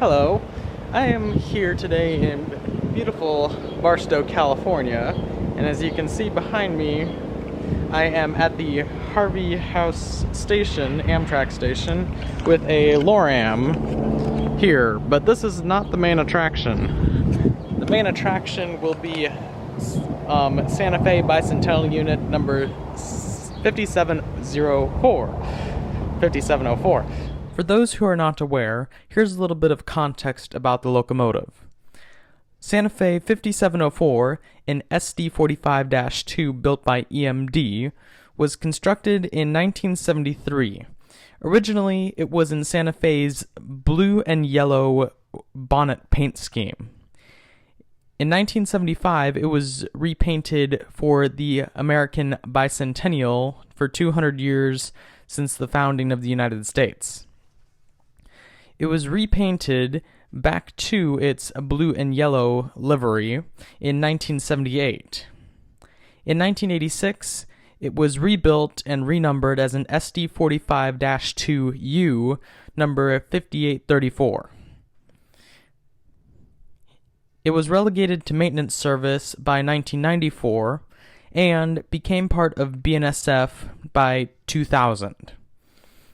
Hello, I am here today in beautiful Barstow, California, and as you can see behind me, I am at the Harvey House station, Amtrak station, with a Loram here, but this is not the main attraction. The main attraction will be Santa Fe Bicentennial unit number 5704. For those who are not aware, here's a little bit of context about the locomotive. Santa Fe 5704, an SD45-2 built by EMD, was constructed in 1973. Originally, it was in Santa Fe's blue and yellow bonnet paint scheme. In 1975, it was repainted for the American Bicentennial for 200 years since the founding of the United States. It was repainted back to its blue and yellow livery in 1978. In 1986, it was rebuilt and renumbered as an SD45-2U, number 5834. It was relegated to maintenance service by 1994 and became part of BNSF by 2000.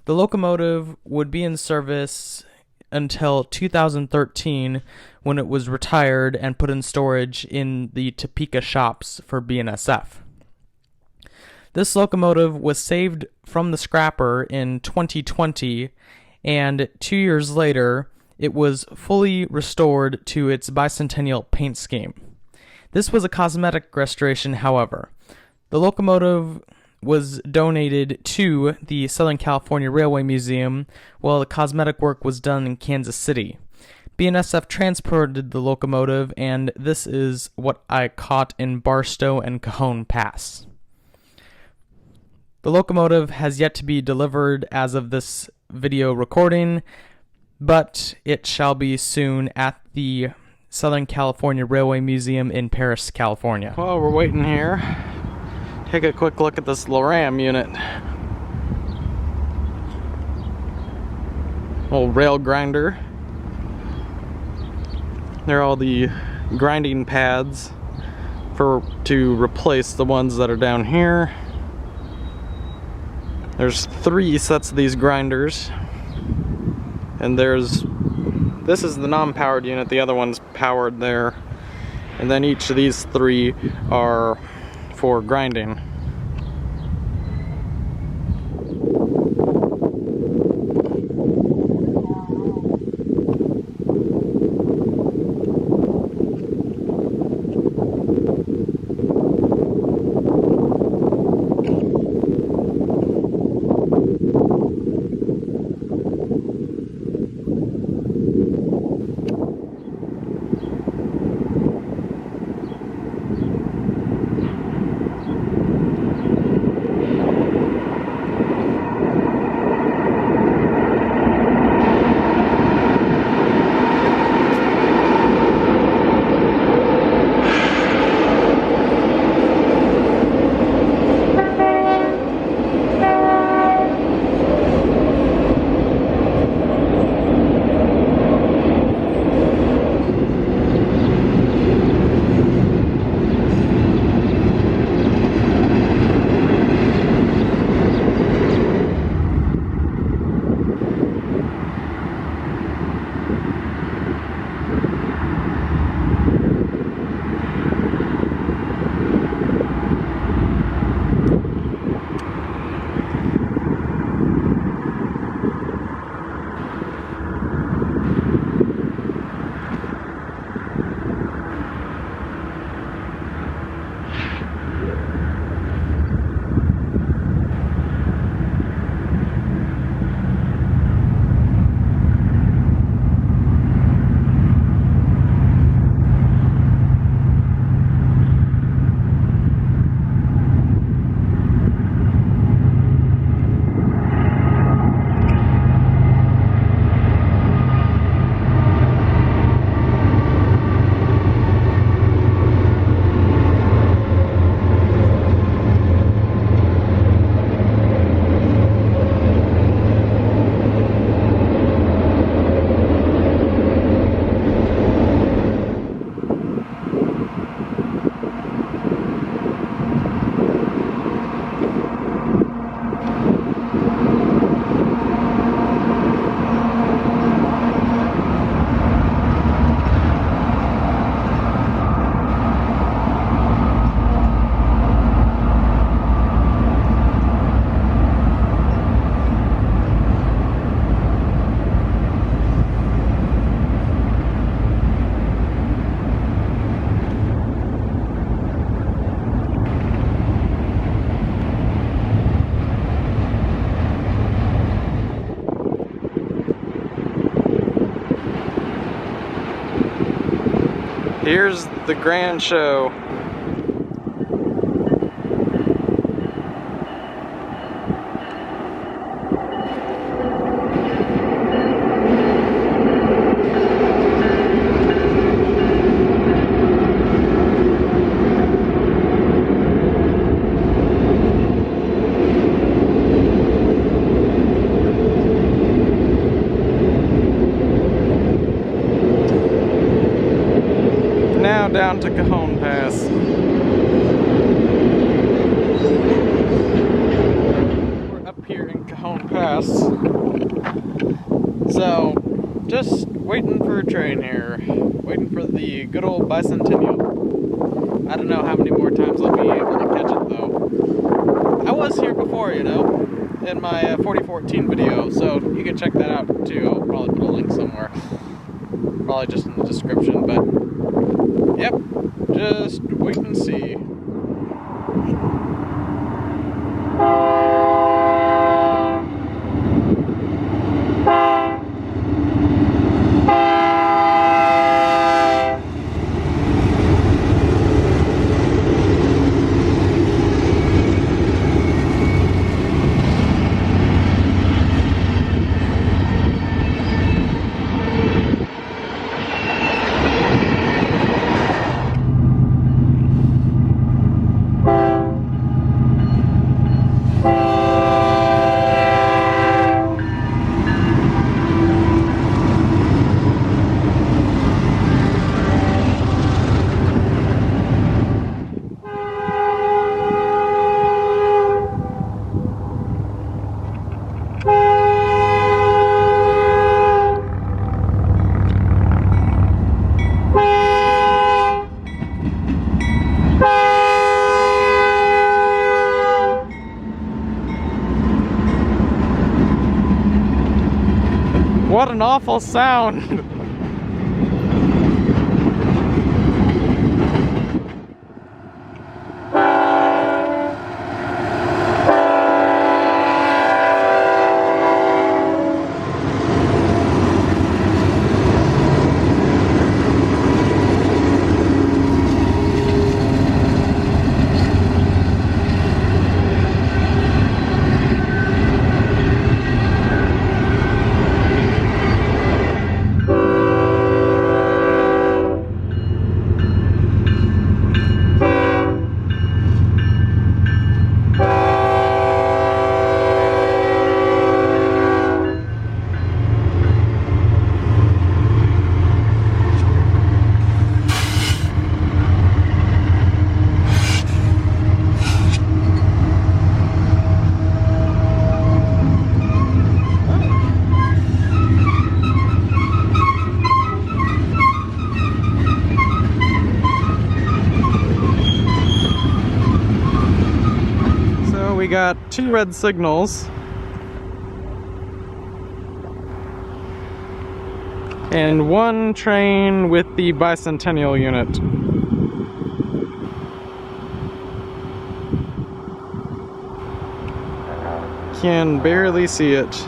The locomotive would be in service until 2013, when it was retired and put in storage in the Topeka shops for BNSF. This locomotive was saved from the scrapper in 2020, and 2 years later, it was fully restored to its bicentennial paint scheme. This was a cosmetic restoration, however. The locomotive was donated to the Southern California Railway Museum, while the cosmetic work was done in Kansas City. BNSF transported the locomotive, and this is what I caught in Barstow and Cajon Pass. The locomotive has yet to be delivered as of this video recording, but it shall be soon at the Southern California Railway Museum in Paris, California. Well, we're waiting here. Take a quick look at this Loram unit. Old rail grinder. There are all the grinding pads to replace the ones that are down here. There's 3 sets of these grinders. And this is the non-powered unit, the other one's powered there. And then each of these 3 are for grinding. here's the grand show. Now down to Cajon Pass. We're up here in Cajon Pass. So, just waiting for a train here. Waiting for the good old Bicentennial. I don't know how many more times I'll be able to catch it though. I was here before, you know, in my 4014 video, so you can check that out too. I'll probably put a link somewhere. Probably just in the description, but yep, just wait and see. What an awful sound! We got 2 red signals and 1 train with the Bicentennial unit. Can barely see it.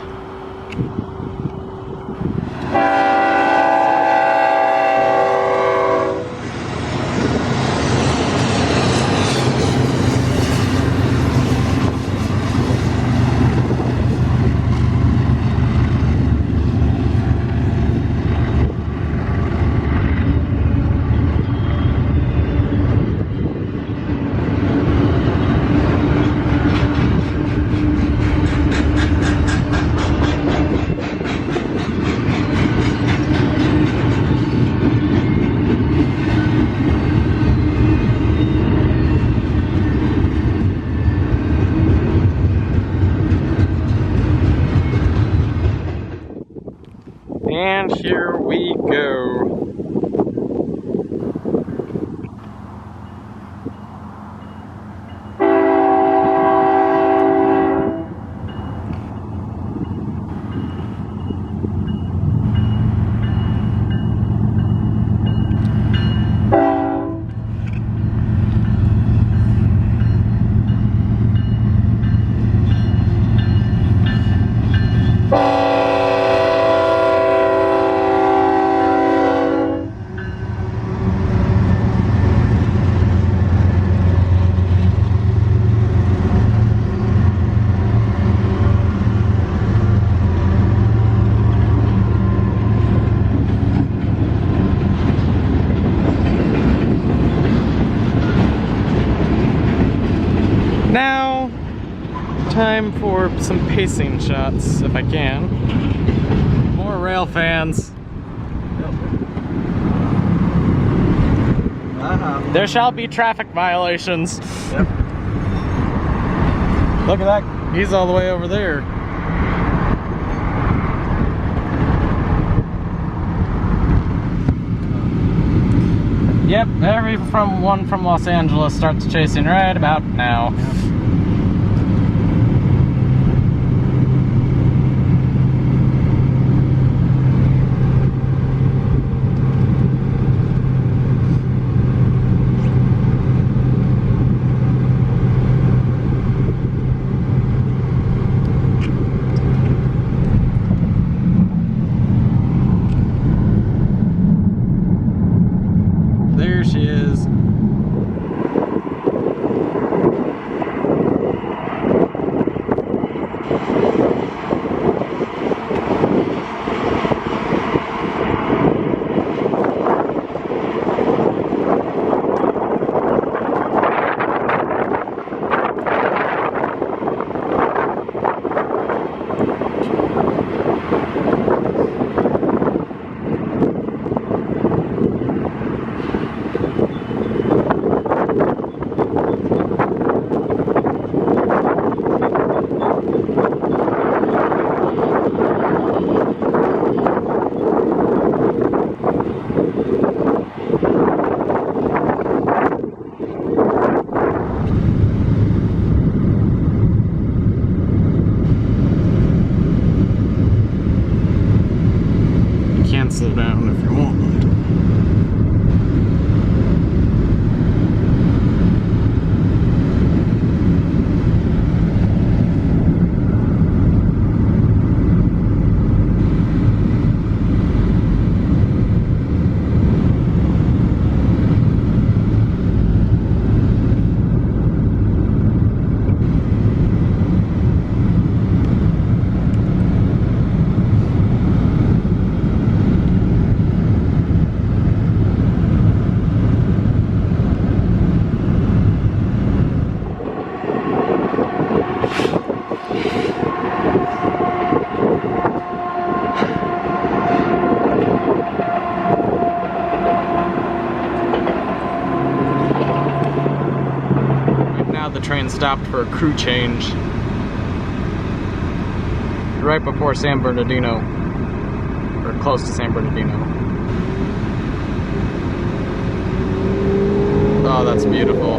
And here we go. Time for some pacing shots, if I can. More rail fans. There shall be traffic violations. Yep. Look at that. He's all the way over there. Yep, everyone from Los Angeles starts chasing right about now. Yep. There she is. Slow down if you want. The train stopped for a crew change right before San Bernardino, or close to San Bernardino. Oh, that's beautiful.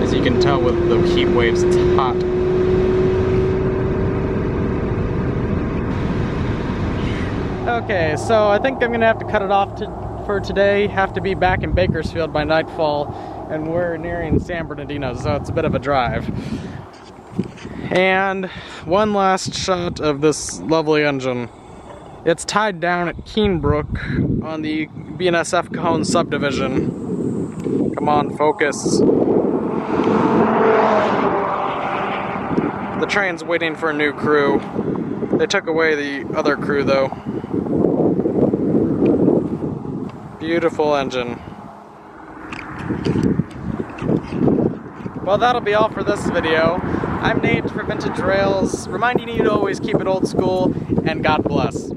As you can tell with the heat waves, it's hot. Okay, so I think I'm gonna have to cut it off for today. Have to be back in Bakersfield by nightfall, and we're nearing San Bernardino, so it's a bit of a drive. And one last shot of this lovely engine. It's tied down at Keenbrook on the BNSF Cajon subdivision. Come on, focus. The train's waiting for a new crew. They took away the other crew though. Beautiful engine. Well, that'll be all for this video. I'm Nate for Vintage Rails, reminding you to always keep it old school, and God bless.